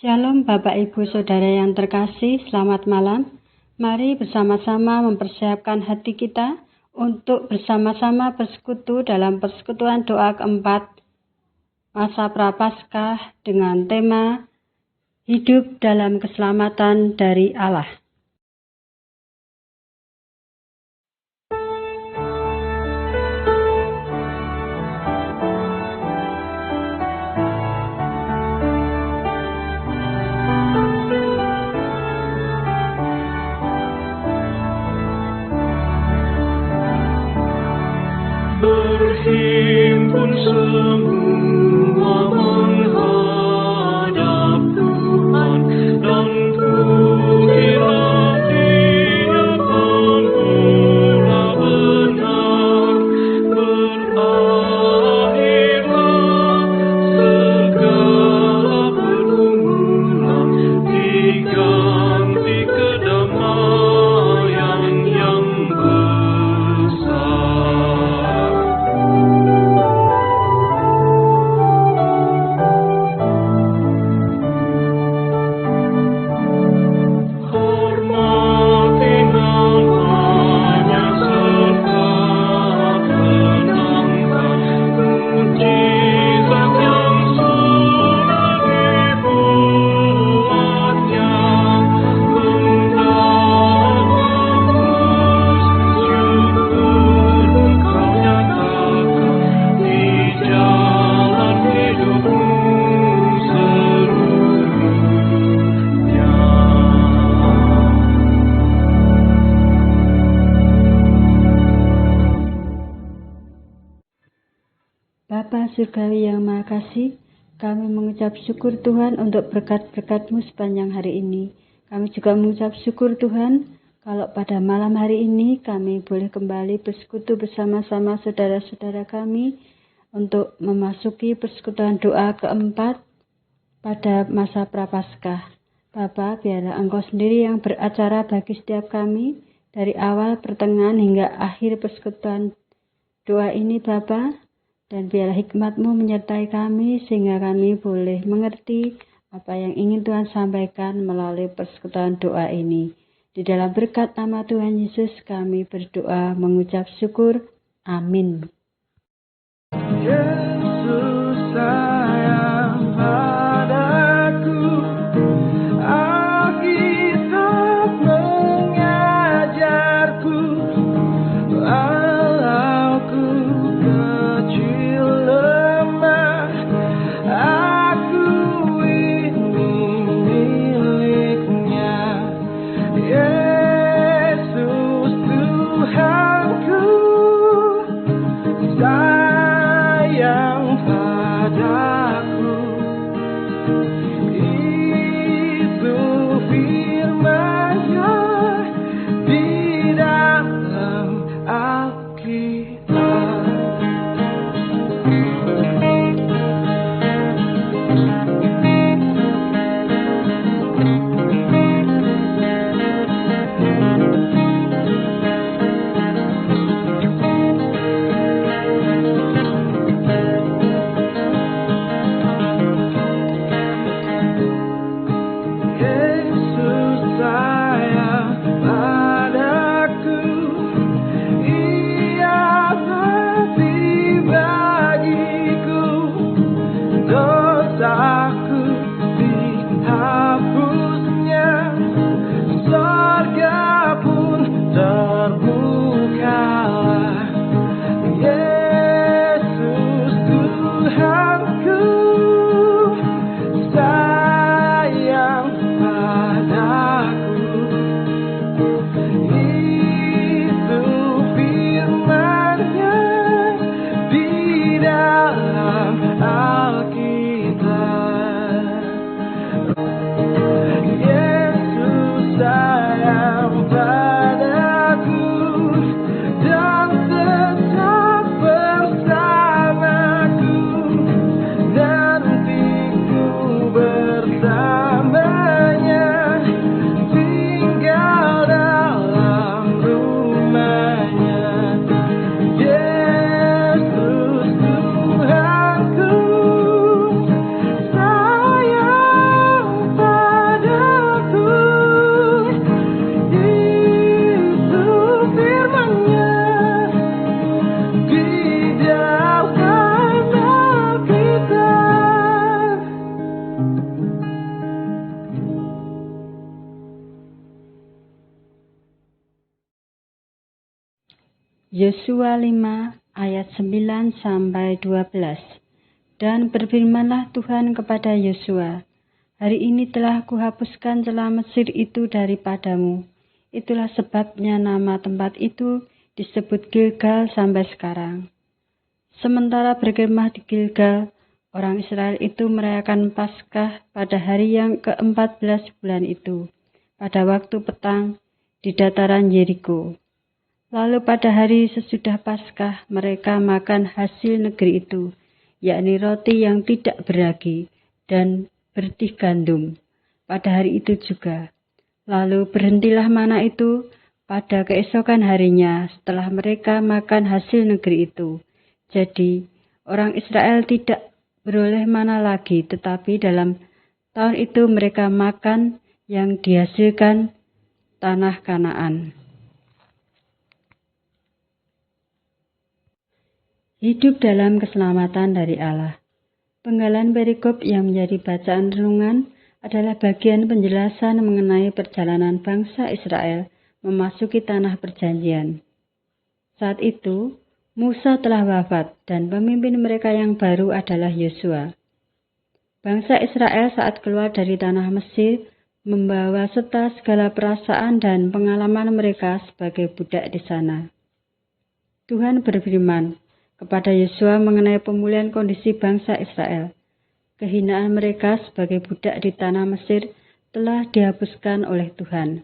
Shalom Bapak Ibu Saudara yang terkasih, selamat malam. Mari bersama-sama mempersiapkan hati kita untuk bersama-sama bersekutu dalam persekutuan doa keempat masa Prapaskah dengan tema Hidup dalam Keselamatan dari Allah. Berhimpun semua menghadap Tuhan dan pujilah Dia pemurah benar. Berakhirlah segala pergumulan, diganti kedamaian yang besar. Bapa Surgawi yang Maha Kasih, kami mengucap syukur Tuhan untuk berkat-berkat-Mu sepanjang hari ini. Kami juga mengucap syukur Tuhan kalau pada malam hari ini kami boleh kembali bersekutu bersama-sama saudara-saudara kami untuk memasuki persekutuan doa keempat pada masa Prapaskah. Bapa, biarlah Engkau sendiri yang beracara bagi setiap kami dari awal, pertengahan hingga akhir persekutuan doa ini Bapa. Dan biarlah hikmat-Mu menyertai kami sehingga kami boleh mengerti apa yang ingin Tuhan sampaikan melalui persekutuan doa ini. Di dalam berkat nama Tuhan Yesus kami berdoa mengucap syukur. Amin. Yesus sayang padaku, Alkitab mengajarku, walau ku kecil lemah, aku ini miliknya. Yesus Tuhanku sayang padaku. Yosua 5 ayat 9 sampai 12. Dan berfirmanlah Tuhan kepada Yosua, hari ini telah kuhapuskan celah Mesir itu daripadamu. Itulah sebabnya nama tempat itu disebut Gilgal sampai sekarang. Sementara berkemah di Gilgal, orang Israel itu merayakan Paskah pada hari yang ke-14 bulan itu, pada waktu petang di dataran Yeriko. Lalu pada hari sesudah Paskah, mereka makan hasil negeri itu, yakni roti yang tidak beragi dan bertih gandum. Pada hari itu juga. Lalu berhentilah mana itu pada keesokan harinya setelah mereka makan hasil negeri itu. Jadi, orang Israel tidak beroleh mana lagi, tetapi dalam tahun itu mereka makan yang dihasilkan tanah Kanaan. Hidup dalam keselamatan dari Allah. Penggalan perikop yang menjadi bacaan renungan adalah bagian penjelasan mengenai perjalanan bangsa Israel memasuki tanah perjanjian. Saat itu, Musa telah wafat dan pemimpin mereka yang baru adalah Yosua. Bangsa Israel saat keluar dari tanah Mesir membawa serta segala perasaan dan pengalaman mereka sebagai budak di sana. Tuhan berfirman kepada Yosua mengenai pemulihan kondisi bangsa Israel. Kehinaan mereka sebagai budak di tanah Mesir telah dihapuskan oleh Tuhan.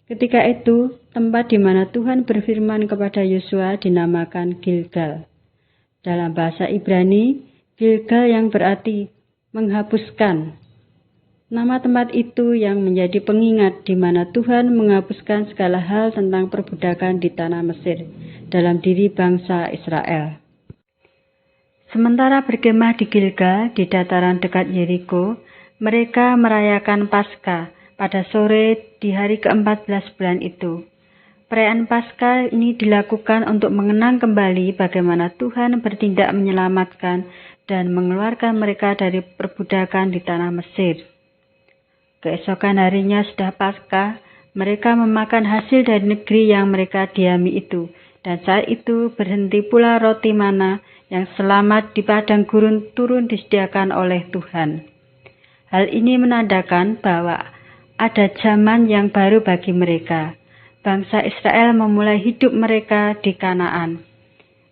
Ketika itu, tempat di mana Tuhan berfirman kepada Yosua dinamakan Gilgal. Dalam bahasa Ibrani, Gilgal yang berarti menghapuskan. Nama tempat itu yang menjadi pengingat di mana Tuhan menghapuskan segala hal tentang perbudakan di tanah Mesir dalam diri bangsa Israel. Sementara berkemah di Gilgal di dataran dekat Yeriko, mereka merayakan Paskah pada sore di hari ke-14 bulan itu. Perayaan Paskah ini dilakukan untuk mengenang kembali bagaimana Tuhan bertindak menyelamatkan dan mengeluarkan mereka dari perbudakan di tanah Mesir. Keesokan harinya sudah Paskah, mereka memakan hasil dari negeri yang mereka diami itu, dan saat itu berhenti pula roti mana yang selamat di padang gurun turun disediakan oleh Tuhan. Hal ini menandakan bahwa ada zaman yang baru bagi mereka. Bangsa Israel memulai hidup mereka di Kanaan.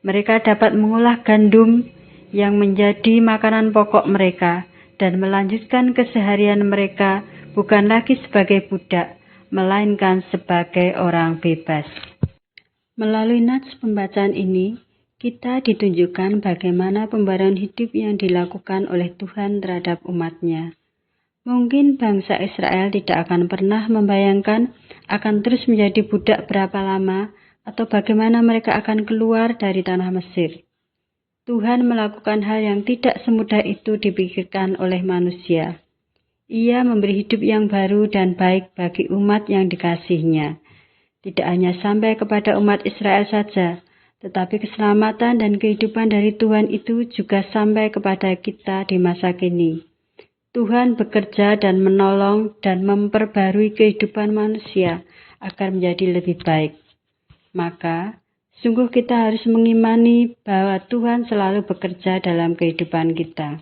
Mereka dapat mengolah gandum yang menjadi makanan pokok mereka dan melanjutkan keseharian mereka bukan lagi sebagai budak, melainkan sebagai orang bebas. Melalui nats pembacaan ini, kita ditunjukkan bagaimana pembaruan hidup yang dilakukan oleh Tuhan terhadap umat-Nya. Mungkin bangsa Israel tidak akan pernah membayangkan akan terus menjadi budak berapa lama atau bagaimana mereka akan keluar dari tanah Mesir. Tuhan melakukan hal yang tidak semudah itu dipikirkan oleh manusia. Ia memberi hidup yang baru dan baik bagi umat yang dikasih-Nya. Tidak hanya sampai kepada umat Israel saja, tetapi keselamatan dan kehidupan dari Tuhan itu juga sampai kepada kita di masa kini. Tuhan bekerja dan menolong dan memperbarui kehidupan manusia agar menjadi lebih baik. Maka, sungguh kita harus mengimani bahwa Tuhan selalu bekerja dalam kehidupan kita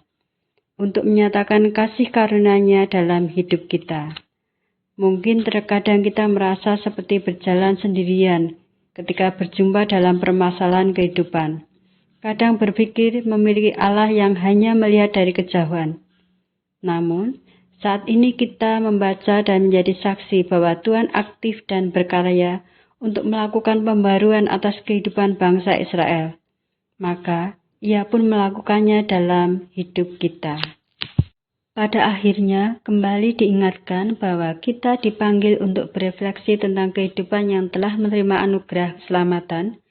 untuk menyatakan kasih karunia-Nya dalam hidup kita. Mungkin terkadang kita merasa seperti berjalan sendirian ketika berjumpa dalam permasalahan kehidupan. Kadang berpikir memiliki Allah yang hanya melihat dari kejauhan. Namun, saat ini kita membaca dan menjadi saksi bahwa Tuhan aktif dan berkarya untuk melakukan pembaruan atas kehidupan bangsa Israel. Maka, Ia pun melakukannya dalam hidup kita. Pada akhirnya, kembali diingatkan bahwa kita dipanggil untuk berefleksi tentang kehidupan yang telah menerima anugerah keselamatan,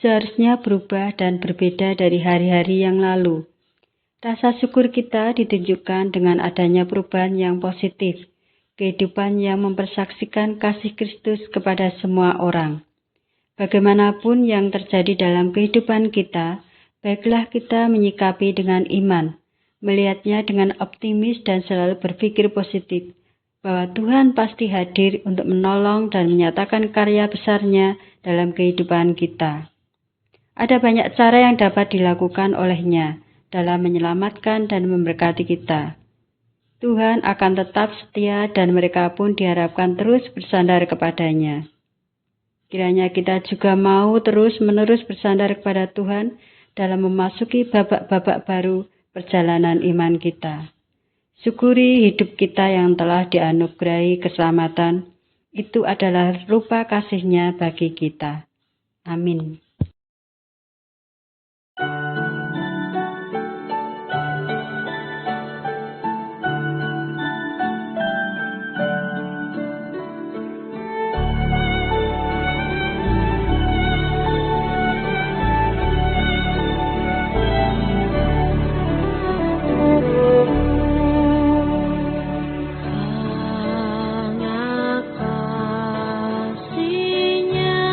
seharusnya berubah dan berbeda dari hari-hari yang lalu. Rasa syukur kita ditunjukkan dengan adanya perubahan yang positif, kehidupan yang mempersaksikan kasih Kristus kepada semua orang. Bagaimanapun yang terjadi dalam kehidupan kita, baiklah kita menyikapi dengan iman, melihatnya dengan optimis dan selalu berpikir positif. bahwa Tuhan pasti hadir untuk menolong dan menyatakan karya besar-Nya dalam kehidupan kita. Ada banyak cara yang dapat dilakukan oleh-Nya dalam menyelamatkan dan memberkati kita. Tuhan akan tetap setia dan mereka pun diharapkan terus bersandar kepada-Nya. Kiranya kita juga mau terus-menerus bersandar kepada Tuhan dalam memasuki babak-babak baru perjalanan iman kita. Syukuri hidup kita yang telah dianugerahi keselamatan. Itu adalah rupa kasih-Nya bagi kita. Amin. Hangat kasih-Nya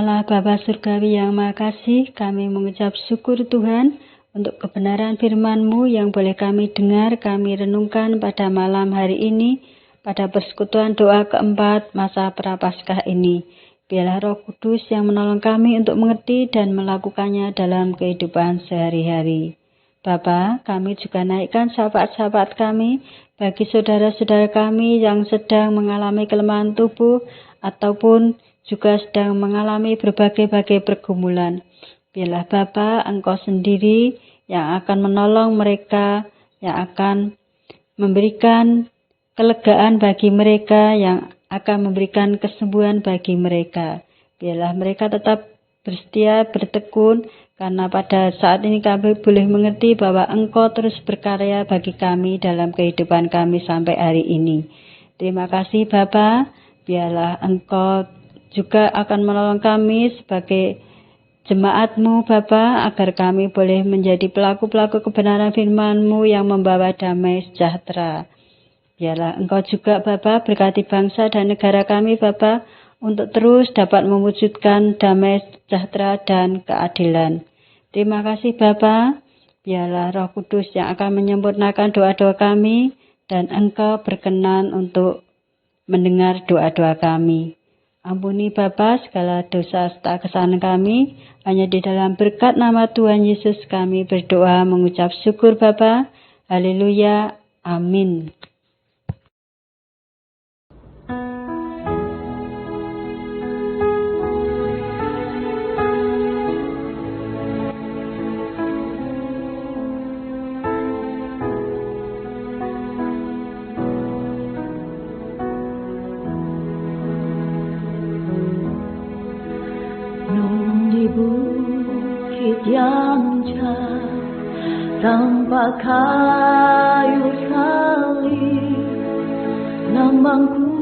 Allah Bapa Surgawi yang Maha Kasih, kami mengucap syukur Tuhan untuk kebenaran firman-Mu yang boleh kami dengar, kami renungkan pada malam hari ini, pada persekutuan doa keempat masa Prapaskah ini. Biarlah Roh Kudus yang menolong kami untuk mengerti dan melakukannya dalam kehidupan sehari-hari. Bapa, kami juga naikkan syafaat-syafaat kami bagi saudara-saudara kami yang sedang mengalami kelemahan tubuh ataupun juga sedang mengalami berbagai-bagai pergumulan. Biarlah Bapa, Engkau sendiri yang akan menolong mereka, yang akan memberikan kelegaan bagi mereka, yang akan memberikan kesembuhan bagi mereka. Biarlah mereka tetap bersetia, bertekun, karena pada saat ini kami boleh mengerti bahwa Engkau terus berkarya bagi kami dalam kehidupan kami sampai hari ini. Terima kasih Bapa, biarlah Engkau juga akan menolong kami sebagai jemaat-Mu Bapa, agar kami boleh menjadi pelaku-pelaku kebenaran firman-Mu yang membawa damai sejahtera. Biarlah Engkau juga Bapa berkati bangsa dan negara kami Bapa, untuk terus dapat mewujudkan damai sejahtera dan keadilan. Terima kasih Bapa, biarlah Roh Kudus yang akan menyempurnakan doa-doa kami, dan Engkau berkenan untuk mendengar doa-doa kami. Ampuni Bapa segala dosa serta kesalahan kami, hanya di dalam berkat nama Tuhan Yesus kami berdoa mengucap syukur Bapa. Haleluya, amin. Yang jauh tanpa kayu salib, lambangku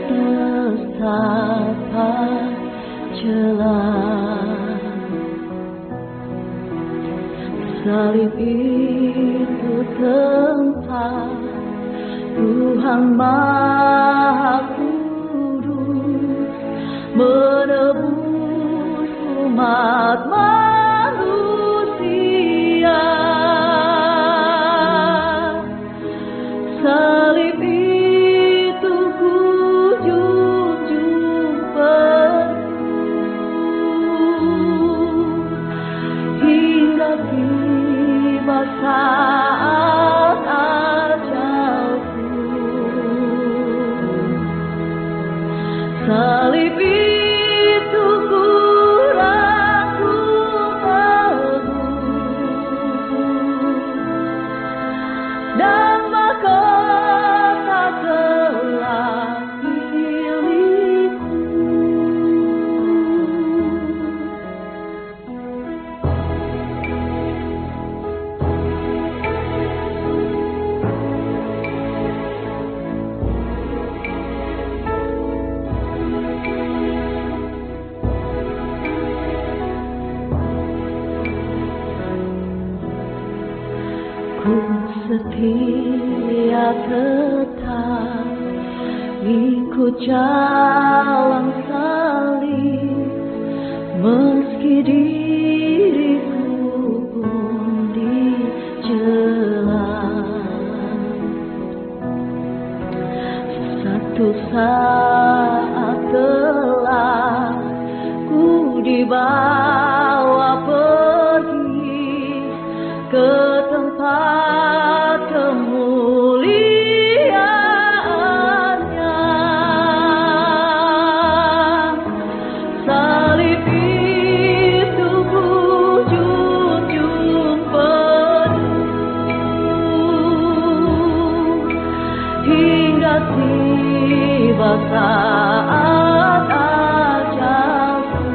terdapat celah. Salib itu tempat Tuhan Maha Kudus menebus umat manusia. Salib itu ku junjung penuh hingga tiba saat ajalku. Salib itu ku dan mahkota telah milikku. Ku setia tetap ikut jalan salib, meski diriku pun dicela. Satu saat telah ku dibawa pergi ke tempat kemuliaannya. Salib itu ku junjung penuh hingga tiba saat ajalku.